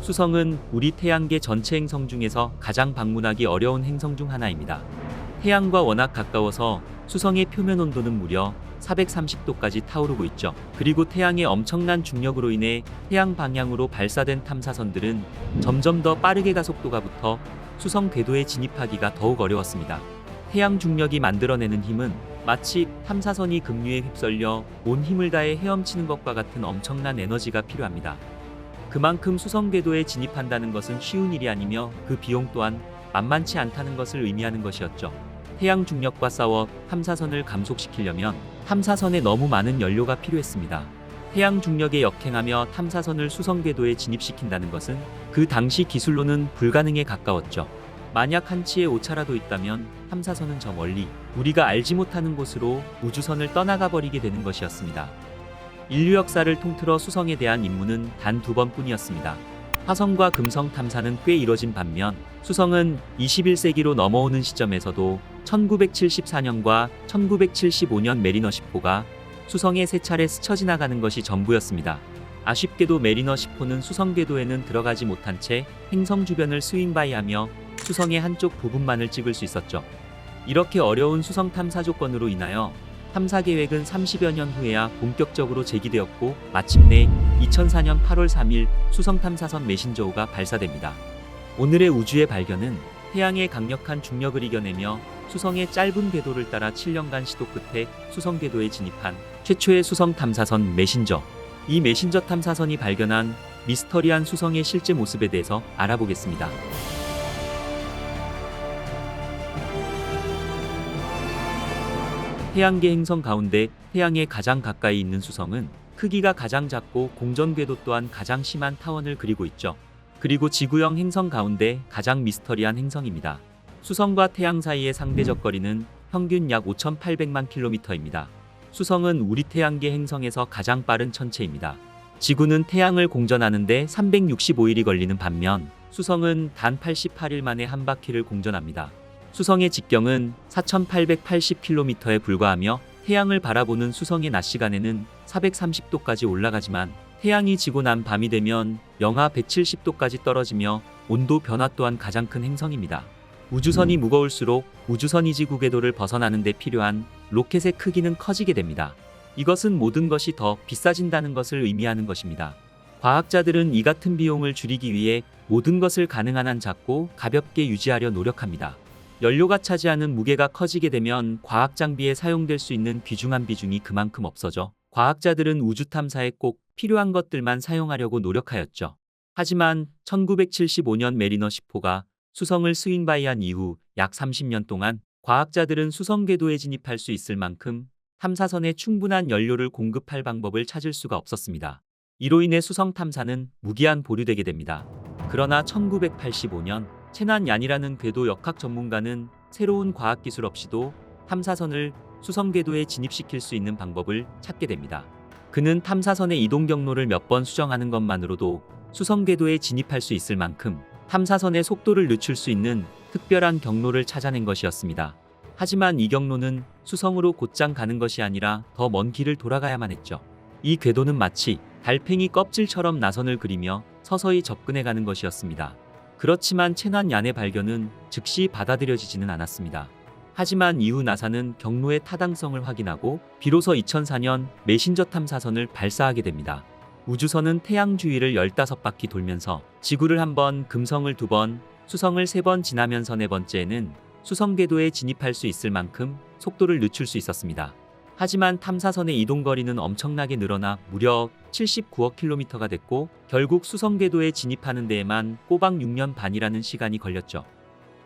수성은 우리 태양계 전체 행성 중에서 가장 방문하기 어려운 행성 중 하나입니다. 태양과 워낙 가까워서 수성의 표면 온도는 무려 430도까지 타오르고 있죠. 그리고 태양의 엄청난 중력으로 인해 태양 방향으로 발사된 탐사선들은 점점 더 빠르게 가속도가 붙어 수성 궤도에 진입하기가 더욱 어려웠습니다. 태양 중력이 만들어내는 힘은 마치 탐사선이 급류에 휩쓸려 온 힘을 다해 헤엄치는 것과 같은 엄청난 에너지가 필요합니다. 그만큼 수성 궤도에 진입한다는 것은 쉬운 일이 아니며 그 비용 또한 만만치 않다는 것을 의미하는 것이었죠. 태양 중력과 싸워 탐사선을 감속시키려면 탐사선에 너무 많은 연료가 필요했습니다. 태양 중력에 역행하며 탐사선을 수성 궤도에 진입시킨다는 것은 그 당시 기술로는 불가능에 가까웠죠. 만약 한치의 오차라도 있다면 탐사선은 저 멀리 우리가 알지 못하는 곳으로 우주선을 떠나가 버리게 되는 것이었습니다. 인류 역사를 통틀어 수성에 대한 임무는 단 2번뿐이었습니다. 화성과 금성 탐사는 꽤 이뤄진 반면 수성은 21세기로 넘어오는 시점에서도 1974년과 1975년 메리너 10호가 수성에 3차례 스쳐 지나가는 것이 전부였습니다. 아쉽게도 메리너 10호는 수성 궤도에는 들어가지 못한 채 행성 주변을 스윙바이하며 수성의 한쪽 부분만을 찍을 수 있었죠. 이렇게 어려운 수성 탐사 조건으로 인하여 탐사 계획은 30여 년 후에야 본격적으로 제기되었고 마침내 2004년 8월 3일 수성 탐사선 메신저5가 발사됩니다. 오늘의 우주의 발견은 태양의 강력한 중력을 이겨내며 수성의 짧은 궤도를 따라 7년간 시도 끝에 수성 궤도에 진입한 최초의 수성 탐사선 메신저. 이 메신저 탐사선이 발견한 미스터리한 수성의 실제 모습에 대해서 알아보겠습니다. 태양계 행성 가운데 태양에 가장 가까이 있는 수성은 크기가 가장 작고 공전 궤도 또한 가장 심한 타원을 그리고 있죠. 그리고 지구형 행성 가운데 가장 미스터리한 행성입니다. 수성과 태양 사이의 상대적 거리는 평균 약 5,800만 킬로미터입니다. 수성은 우리 태양계 행성에서 가장 빠른 천체입니다. 지구는 태양을 공전하는데 365일이 걸리는 반면 수성은 단 88일 만에 한 바퀴를 공전합니다. 수성의 직경은 4,880km에 불과하며 태양을 바라보는 수성의 낮 시간에는 430도까지 올라가지만 태양이 지고 난 밤이 되면 영하 170도까지 떨어지며 온도 변화 또한 가장 큰 행성입니다. 우주선이 무거울수록 우주선이 지구 궤도를 벗어나는 데 필요한 로켓의 크기는 커지게 됩니다. 이것은 모든 것이 더 비싸진다는 것을 의미하는 것입니다. 과학자들은 이 같은 비용을 줄이기 위해 모든 것을 가능한 한 작고 가볍게 유지하려 노력합니다. 연료가 차지하는 무게가 커지게 되면 과학 장비에 사용될 수 있는 귀중한 비중이 그만큼 없어져 과학자들은 우주 탐사에 꼭 필요한 것들만 사용하려고 노력하였죠. 하지만 1975년 메리너 10호가 수성을 스윙바이한 이후 약 30년 동안 과학자들은 수성 궤도에 진입할 수 있을 만큼 탐사선에 충분한 연료를 공급할 방법을 찾을 수가 없었습니다. 이로 인해 수성 탐사는 무기한 보류되게 됩니다. 그러나 1985년 채난 얀이라는 궤도 역학 전문가는 새로운 과학기술 없이도 탐사선을 수성 궤도에 진입시킬 수 있는 방법을 찾게 됩니다. 그는 탐사선의 이동 경로를 몇 번 수정하는 것만으로도 수성 궤도에 진입할 수 있을 만큼 탐사선의 속도를 늦출 수 있는 특별한 경로를 찾아낸 것이었습니다. 하지만 이 경로는 수성으로 곧장 가는 것이 아니라 더 먼 길을 돌아가야만 했죠. 이 궤도는 마치 달팽이 껍질처럼 나선을 그리며 서서히 접근해가는 것이었습니다. 그렇지만 채난 얀의 발견은 즉시 받아들여지지는 않았습니다. 하지만 이후 나사는 경로의 타당성을 확인하고 비로소 2004년 메신저 탐사선을 발사하게 됩니다. 우주선은 태양 주위를 15바퀴 돌면서 지구를 1번, 금성을 2번, 수성을 3번 지나면서 4번째에는 수성 궤도에 진입할 수 있을 만큼 속도를 늦출 수 있었습니다. 하지만 탐사선의 이동 거리는 엄청나게 늘어나 무려 79억 킬로미터가 됐고 결국 수성 궤도에 진입하는 데에만 꼬박 6년 반이라는 시간이 걸렸죠.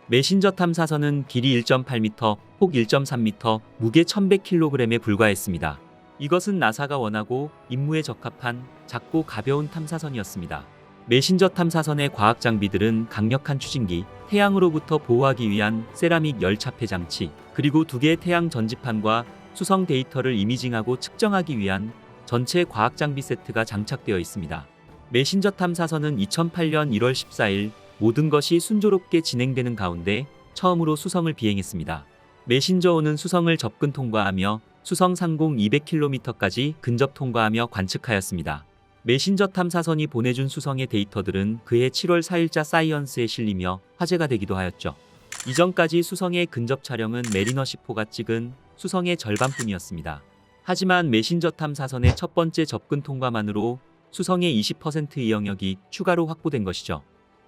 메신저 탐사선은 길이 1.8m, 폭 1.3m, 무게 1100kg에 불과했습니다. 이것은 나사가 원하고 임무에 적합한 작고 가벼운 탐사선이었습니다. 메신저 탐사선의 과학 장비들은 강력한 추진기, 태양으로부터 보호하기 위한 세라믹 열차폐 장치, 그리고 2개의 태양 전지판과 수성 데이터를 이미징하고 측정하기 위한 전체 과학 장비 세트가 장착되어 있습니다. 메신저 탐사선은 2008년 1월 14일 모든 것이 순조롭게 진행되는 가운데 처음으로 수성을 비행했습니다. 메신저5는 수성을 접근 통과하며 수성 상공 200km까지 근접 통과하며 관측하였습니다. 메신저 탐사선이 보내준 수성의 데이터들은 그해 7월 4일자 사이언스에 실리며 화제가 되기도 하였죠. 이전까지 수성의 근접 촬영은 메리너 10호가 찍은 수성의 절반뿐이었습니다. 하지만 메신저 탐사선의 첫 번째 접근 통과만으로 수성의 20%의 영역이 추가로 확보된 것이죠.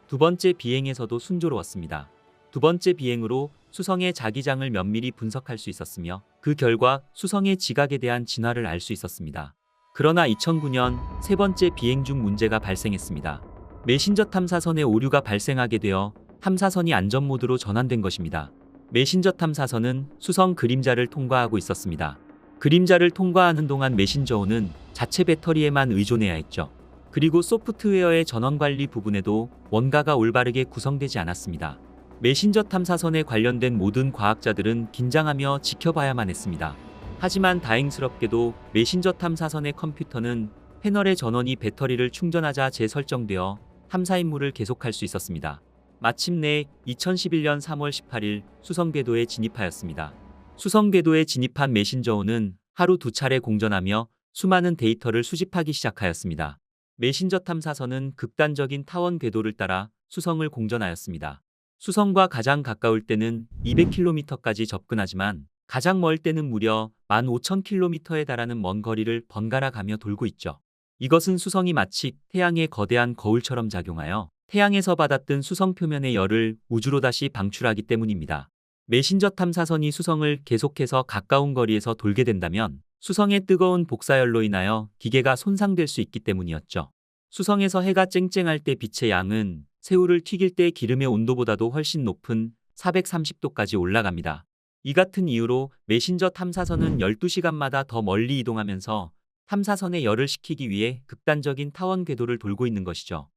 두 번째 비행에서도 순조로웠습니다. 두 번째 비행으로 수성의 자기장을 면밀히 분석할 수 있었으며 그 결과 수성의 지각에 대한 진화를 알 수 있었습니다. 그러나 2009년 세 번째 비행 중 문제가 발생했습니다. 메신저 탐사선에 오류가 발생하게 되어 탐사선이 안전 모드로 전환된 것입니다. 메신저 탐사선은 수성 그림자를 통과하고 있었습니다. 그림자를 통과하는 동안 메신저호는 자체 배터리에만 의존해야 했죠. 그리고 소프트웨어의 전원 관리 부분에도 원가가 올바르게 구성되지 않았습니다. 메신저 탐사선에 관련된 모든 과학자들은 긴장하며 지켜봐야만 했습니다. 하지만 다행스럽게도 메신저 탐사선의 컴퓨터는 패널의 전원이 배터리를 충전하자 재설정되어 탐사 임무를 계속할 수 있었습니다. 마침내 2011년 3월 18일 수성 궤도에 진입하였습니다. 수성 궤도에 진입한 메신저호는 하루 2차례 공전하며 수많은 데이터를 수집하기 시작하였습니다. 메신저 탐사선은 극단적인 타원 궤도를 따라 수성을 공전하였습니다. 수성과 가장 가까울 때는 200km까지 접근하지만 가장 멀 때는 무려 15,000km에 달하는 먼 거리를 번갈아 가며 돌고 있죠. 이것은 수성이 마치 태양의 거대한 거울처럼 작용하여 태양에서 받았던 수성 표면의 열을 우주로 다시 방출하기 때문입니다. 메신저 탐사선이 수성을 계속해서 가까운 거리에서 돌게 된다면 수성의 뜨거운 복사열로 인하여 기계가 손상될 수 있기 때문이었죠. 수성에서 해가 쨍쨍할 때 빛의 양은 새우를 튀길 때 기름의 온도보다도 훨씬 높은 430도까지 올라갑니다. 이 같은 이유로 메신저 탐사선은 12시간마다 더 멀리 이동하면서 탐사선에 열을 식히기 위해 극단적인 타원 궤도를 돌고 있는 것이죠.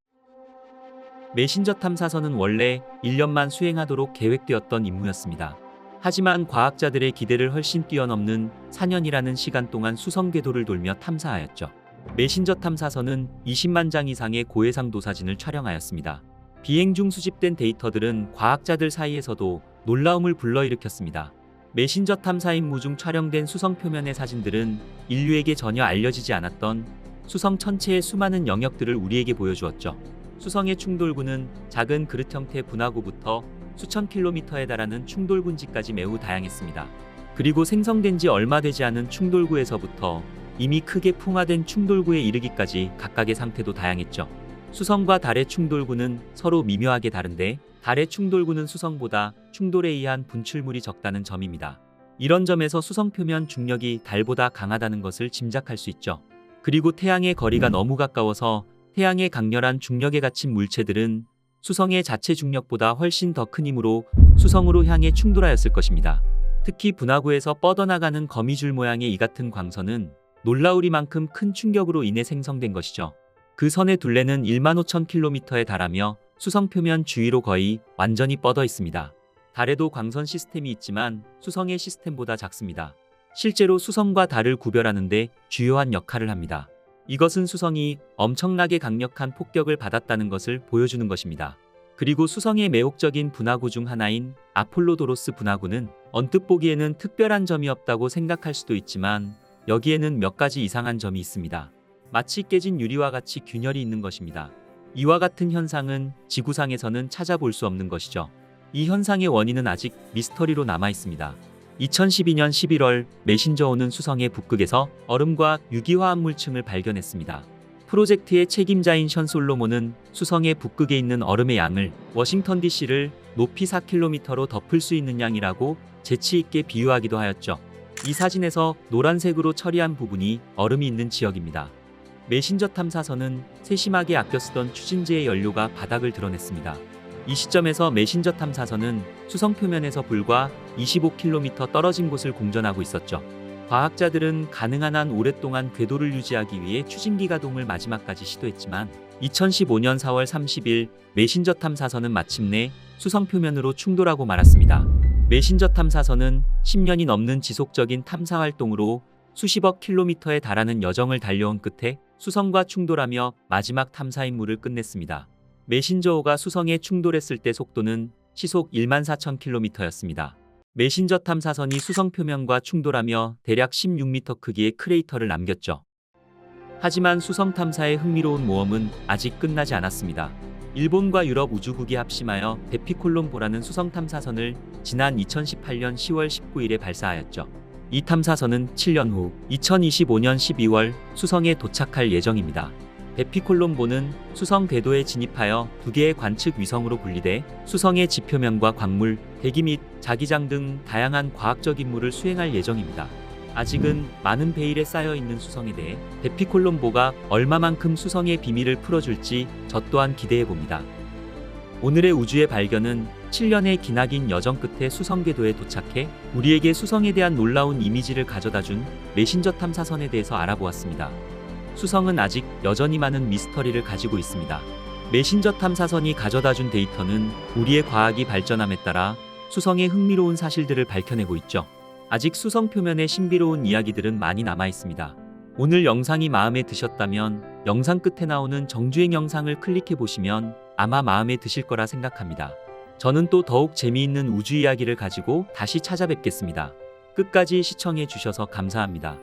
메신저 탐사선은 원래 1년만 수행하도록 계획되었던 임무였습니다. 하지만 과학자들의 기대를 훨씬 뛰어넘는 4년이라는 시간 동안 수성 궤도를 돌며 탐사하였죠. 메신저 탐사선은 20만 장 이상의 고해상도 사진을 촬영하였습니다. 비행 중 수집된 데이터들은 과학자들 사이에서도 놀라움을 불러일으켰습니다. 메신저 탐사 임무 중 촬영된 수성 표면의 사진들은 인류에게 전혀 알려지지 않았던 수성 천체의 수많은 영역들을 우리에게 보여주었죠. 수성의 충돌구는 작은 그릇 형태 분화구부터 수천 킬로미터에 달하는 충돌군지까지 매우 다양했습니다. 그리고 생성된 지 얼마 되지 않은 충돌구에서부터 이미 크게 풍화된 충돌구에 이르기까지 각각의 상태도 다양했죠. 수성과 달의 충돌구는 서로 미묘하게 다른데 달의 충돌구는 수성보다 충돌에 의한 분출물이 적다는 점입니다. 이런 점에서 수성 표면 중력이 달보다 강하다는 것을 짐작할 수 있죠. 그리고 태양의 거리가 너무 가까워서 태양의 강렬한 중력에 갇힌 물체들은 수성의 자체 중력보다 훨씬 더 큰 힘으로 수성으로 향해 충돌하였을 것입니다. 특히 분화구에서 뻗어나가는 거미줄 모양의 이 같은 광선은 놀라우리만큼 큰 충격으로 인해 생성된 것이죠. 그 선의 둘레는 15,000km에 달하며 수성 표면 주위로 거의 완전히 뻗어 있습니다. 달에도 광선 시스템이 있지만 수성의 시스템보다 작습니다. 실제로 수성과 달을 구별하는 데 주요한 역할을 합니다. 이것은 수성이 엄청나게 강력한 폭격을 받았다는 것을 보여주는 것입니다. 그리고 수성의 매혹적인 분화구 중 하나인 아폴로도로스 분화구는 언뜻 보기에는 특별한 점이 없다고 생각할 수도 있지만 여기에는 몇 가지 이상한 점이 있습니다. 마치 깨진 유리와 같이 균열이 있는 것입니다. 이와 같은 현상은 지구상에서는 찾아볼 수 없는 것이죠. 이 현상의 원인은 아직 미스터리로 남아 있습니다. 2012년 11월 메신저호는 수성의 북극에서 얼음과 유기화합물층을 발견했습니다. 프로젝트의 책임자인 션 솔로몬은 수성의 북극에 있는 얼음의 양을 워싱턴 DC를 높이 4km로 덮을 수 있는 양이라고 재치 있게 비유하기도 하였죠. 이 사진에서 노란색으로 처리한 부분이 얼음이 있는 지역입니다. 메신저 탐사선은 세심하게 아껴 쓰던 추진제의 연료가 바닥을 드러냈습니다. 이 시점에서 메신저 탐사선은 수성 표면에서 불과 25km 떨어진 곳을 공전하고 있었죠. 과학자들은 가능한 한 오랫동안 궤도를 유지하기 위해 추진기 가동을 마지막까지 시도했지만 2015년 4월 30일 메신저 탐사선은 마침내 수성 표면으로 충돌하고 말았습니다. 메신저 탐사선은 10년이 넘는 지속적인 탐사 활동으로 수십억 킬로미터에 달하는 여정을 달려온 끝에 수성과 충돌하며 마지막 탐사 임무를 끝냈습니다. 메신저호가 수성에 충돌했을 때 속도는 시속 14,000km였습니다. 메신저 탐사선이 수성 표면과 충돌하며 대략 16m 크기의 크레이터를 남겼죠. 하지만 수성 탐사의 흥미로운 모험은 아직 끝나지 않았습니다. 일본과 유럽 우주국이 합심하여 베피콜롬보라는 수성 탐사선을 지난 2018년 10월 19일에 발사하였죠. 이 탐사선은 7년 후 2025년 12월 수성에 도착할 예정입니다. 베피콜롬보는 수성 궤도에 진입하여 2개의 관측 위성으로 분리돼 수성의 지표면과 광물, 대기 및 자기장 등 다양한 과학적 임무를 수행할 예정입니다. 아직은 많은 베일에 쌓여 있는 수성에 대해 베피콜롬보가 얼마만큼 수성의 비밀을 풀어줄지 저 또한 기대해 봅니다. 오늘의 우주의 발견은 7년의 기나긴 여정 끝에 수성 궤도에 도착해 우리에게 수성에 대한 놀라운 이미지를 가져다준 메신저 탐사선에 대해서 알아보았습니다. 수성은 아직 여전히 많은 미스터리를 가지고 있습니다. 메신저 탐사선이 가져다준 데이터는 우리의 과학이 발전함에 따라 수성의 흥미로운 사실들을 밝혀내고 있죠. 아직 수성 표면에 신비로운 이야기들은 많이 남아 있습니다. 오늘 영상이 마음에 드셨다면 영상 끝에 나오는 정주행 영상을 클릭해 보시면 아마 마음에 드실 거라 생각합니다. 저는 또 더욱 재미있는 우주 이야기를 가지고 다시 찾아뵙겠습니다. 끝까지 시청해 주셔서 감사합니다.